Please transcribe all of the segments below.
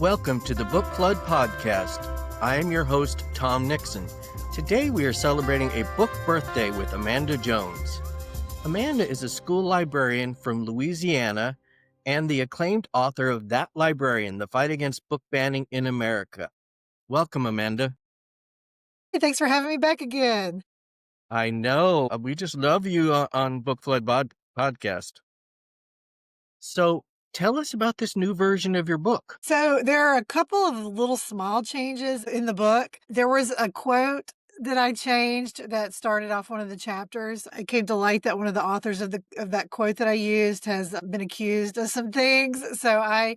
Welcome to the Book Flood Podcast. I am your host, Tom Nixon. Today we are celebrating a book birthday with Amanda Jones. Amanda is a school librarian from Louisiana and the acclaimed author of That Librarian, The Fight Against Book Banning in America. Welcome, Amanda. Hey, thanks for having me back again. I know. We just love you on Book Flood Podcast. So tell us about this new version of your book. So there are a couple of little small changes in the book. There was a quote that I changed that started off one of the chapters. It came to light that one of the authors of that quote that I used has been accused of some things. So I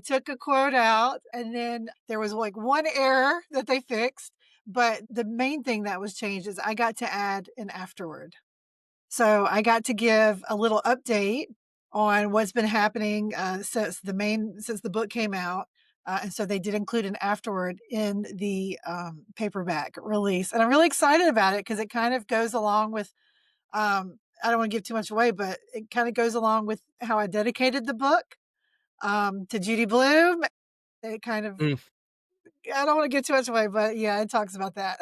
took a quote out, and then there was like one error that they fixed. But the main thing that was changed is I got to add an afterword. So I got to give a little update on what's been happening since the book came out. And so they did include an afterword in the paperback release. And I'm really excited about it because it kind of goes along with, I don't want to give too much away, but it kind of goes along with how I dedicated the book to Judy Blume. It kind of, I don't want to give too much away, but yeah, it talks about that.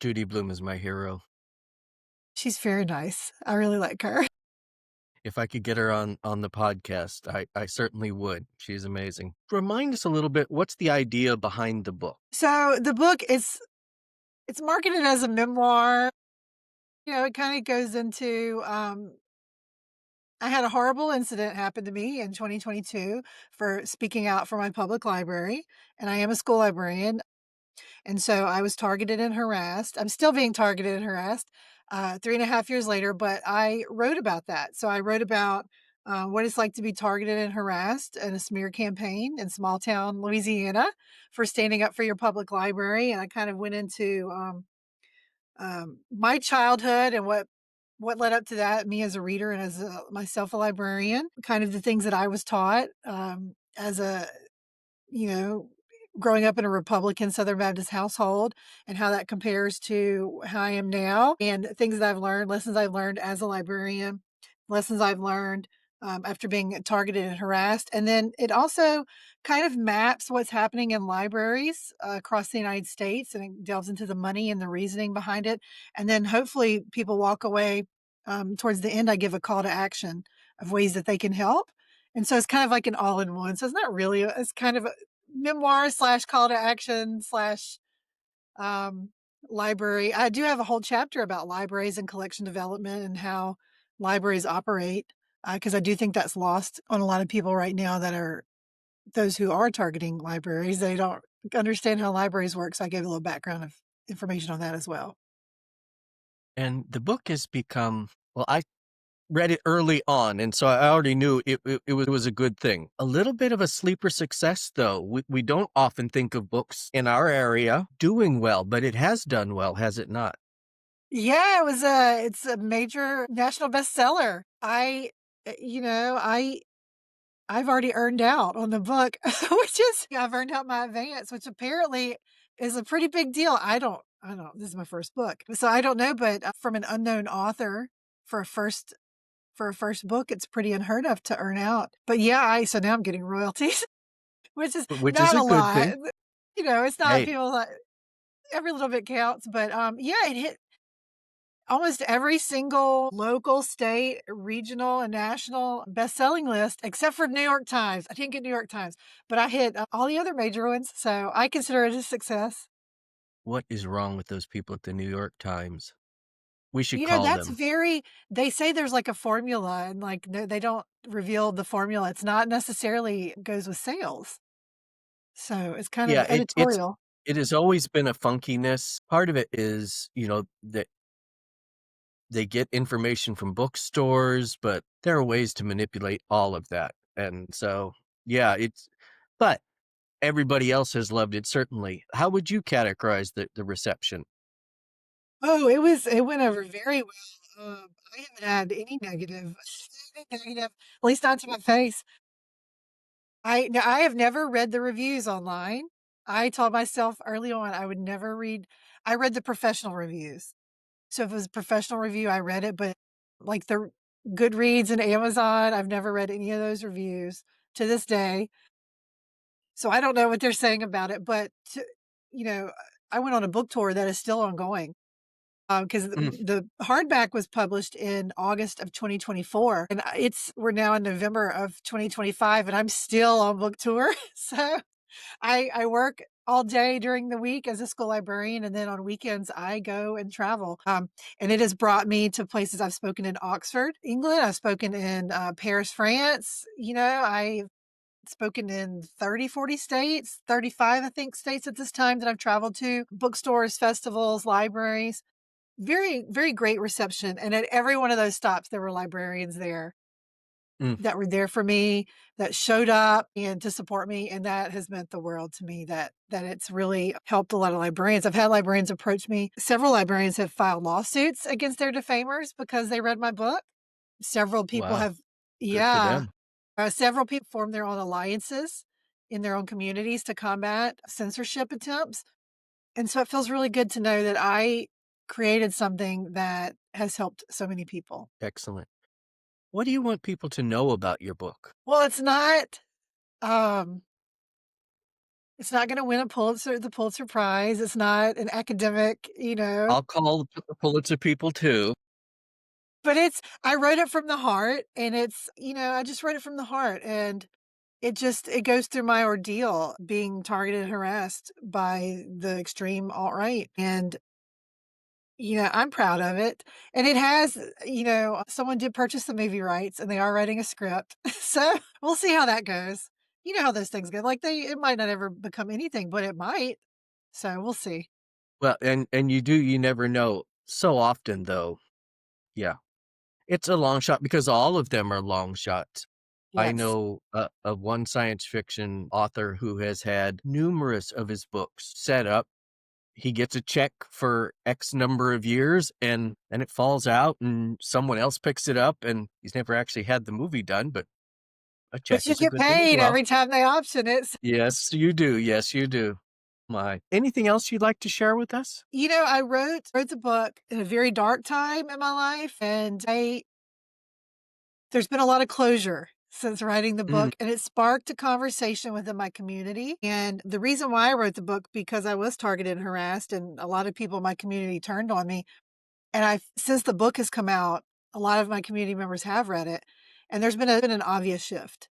Judy Blume is my hero. She's very nice. I really like her. If I could get her on the podcast, I certainly would. She's amazing. Remind us a little bit, what's the idea behind the book? So the book is, it's marketed as a memoir. You know, it kind of goes into, I had a horrible incident happen to me in 2022 for speaking out for my public library, and I am a school librarian. And so I was targeted and harassed. I'm still being targeted and harassed 3.5 years later, but I wrote about that. So I wrote about what it's like to be targeted and harassed in a smear campaign in small town Louisiana for standing up for your public library. And I kind of went into my childhood and what led up to that, me as a reader and as myself a librarian, kind of the things that I was taught as a, you know, growing up in a Republican Southern Baptist household and how that compares to how I am now, and things that I've learned, lessons I've learned as a librarian, lessons I've learned after being targeted and harassed. And then it also kind of maps what's happening in libraries across the United States, and it delves into the money and the reasoning behind it. And then hopefully people walk away. Towards the end, I give a call to action of ways that they can help. And so it's kind of like an all-in-one. So it's not really, it's kind of a memoir slash call to action slash um, library. I do have a whole chapter about libraries and collection development and how libraries operate, because I do think that's lost on a lot of people right now that are those who are targeting libraries. They don't understand how libraries work. So I gave a little background of information on that as well. And the book has become, well, I read it early on, and so I already knew it was a good thing. A little bit of a sleeper success, though. We don't often think of books in our area doing well, but it has done well, has it not? Yeah, it's a major national bestseller. I've already earned out on the book, which is I've earned out my advance, which apparently is a pretty big deal. I don't, this is my first book. So I don't know, but from an unknown author for a first book, it's pretty unheard of to earn out. But yeah, so now I'm getting royalties, which is Which is not a a good lot. thing. You know, it's not Hey, people like every little bit counts, but yeah, it hit almost every single local, state, regional, and national best-selling list, except for New York Times. I didn't get New York Times, but I hit all the other major ones, so I consider it a success. what is wrong with those people at the New York Times? We should You know, call that's them. they say there's like a formula, and like they don't reveal the formula. It's not necessarily goes with sales. So it's kind of Yeah, editorial. it has always been a funkiness. Part of it is, that they get information from bookstores, but there are ways to manipulate all of that. And so, yeah, but everybody else has loved it, certainly. How would you categorize the reception? Oh, it went over very well. I haven't had any negative, at least not to my face. I have never read the reviews online. I told myself early on I would never read. I read the professional reviews. So if it was a professional review, I read it, but like the Goodreads and Amazon, I've never read any of those reviews to this day. So I don't know what they're saying about it, but you know, I went on a book tour that is still ongoing. Because Mm, the hardback was published in August of 2024, and we're now in November of 2025, and I'm still on book tour. So I work all day during the week as a school librarian, and then on weekends I go and travel. And it has brought me to places. I've spoken in Oxford, England. I've spoken in Paris, France. I've spoken in 30, 40 states, 35, I think, states at this time that I've traveled to, bookstores, festivals, libraries. Very, very great reception. And at every one of those stops, there were librarians there mm. that were there for me, that showed up and to support me, and that has meant the world to me, that it's really helped a lot of librarians. I've had librarians approach me. Several librarians have filed lawsuits against their defamers because they read my book. Several people Wow, have good for yeah. them. Several people formed their own alliances in their own communities to combat censorship attempts, and so it feels really good to know that I created something that has helped so many people. Excellent. What do you want people to know about your book? Well, um it's not gonna win the Pulitzer Prize. It's not an academic, I'll call the Pulitzer people too. but I wrote it from the heart, and I just wrote it from the heart, and it goes through my ordeal being targeted and harassed by the extreme alt-right, and, I'm proud of it, and it has, someone did purchase the movie rights, and they are writing a script, so we'll see how that goes. You know how those things go, like, it might not ever become anything, but it might, so we'll see. Well, and you never know. So often though, yeah, it's a long shot because all of them are long shots. I Yes. know of one science fiction author who has had numerous of his books set up. He gets a check for X number of years and then it falls out and someone else picks it up and he's never actually had the movie done, but a check But you is a get good thing as paid well. every time they option it. Yes, you do. Yes, you do. My. Anything else you'd like to share with us? I wrote the book in a very dark time in my life, and there's been a lot of closure since writing the Mm, book, and it sparked a conversation within my community. And the reason why I wrote the book, because I was targeted and harassed, and a lot of people in my community turned on me. And since the book has come out, a lot of my community members have read it, and there's been an obvious shift.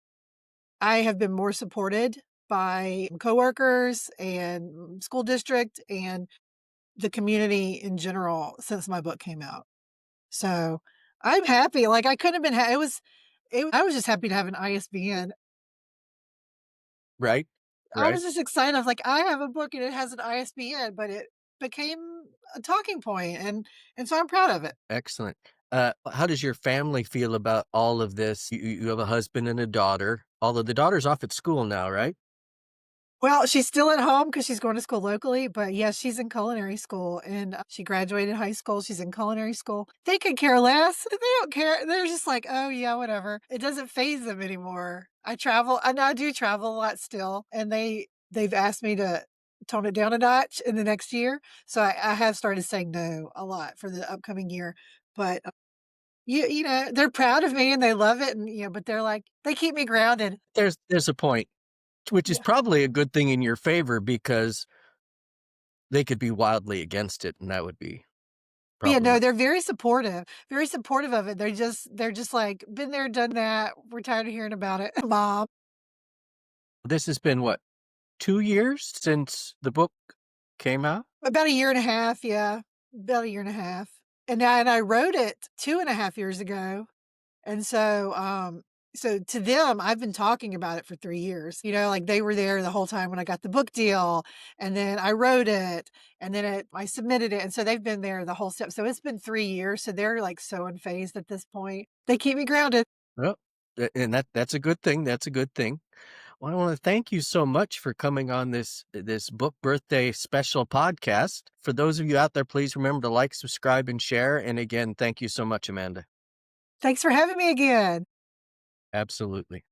I have been more supported by coworkers and school district and the community in general since my book came out. So, I'm happy, like, I couldn't have been ha I was just happy to have an ISBN. right, I right. was just excited, I was like, "I have a book and it has an ISBN," but it became a talking point, and so I'm proud of it. Excellent. How does your family feel about all of this? You have a husband and a daughter, although the daughter's off at school now, right? Well, she's still at home because she's going to school locally, but yes, she's in culinary school, and, she graduated high school, she's in culinary school. They could care less, they don't care, they're just like, "Oh, yeah, whatever." It doesn't phase them anymore. I do travel a lot still, and they've asked me to tone it down a notch in the next year, so I have started saying no a lot for the upcoming year, but, they're proud of me and they love it, and, but they keep me grounded. There's a point, which is Yeah. probably a good thing in your favor because they could be wildly against it, and that would be Yeah, no, problematic. they're very supportive of it. They're just like, "Been there, done that. We're tired of hearing about it, mom." This has been what, 2 years since the book came out? About a year and a half, yeah, about a year and a half. And I wrote it 2.5 years ago, and so to them, I've been talking about it for 3 years, like, they were there the whole time when I got the book deal, and then I wrote it, and then I submitted it, and so they've been there the whole step. So it's been 3 years, so they're, like, so unfazed at this point. They keep me grounded. Well, and that's a good thing, that's a good thing. Well, I wanna thank you so much for coming on this book birthday special podcast. For those of you out there, please remember to like, subscribe, and share, and again, thank you so much, Amanda. Thanks for having me again. Absolutely.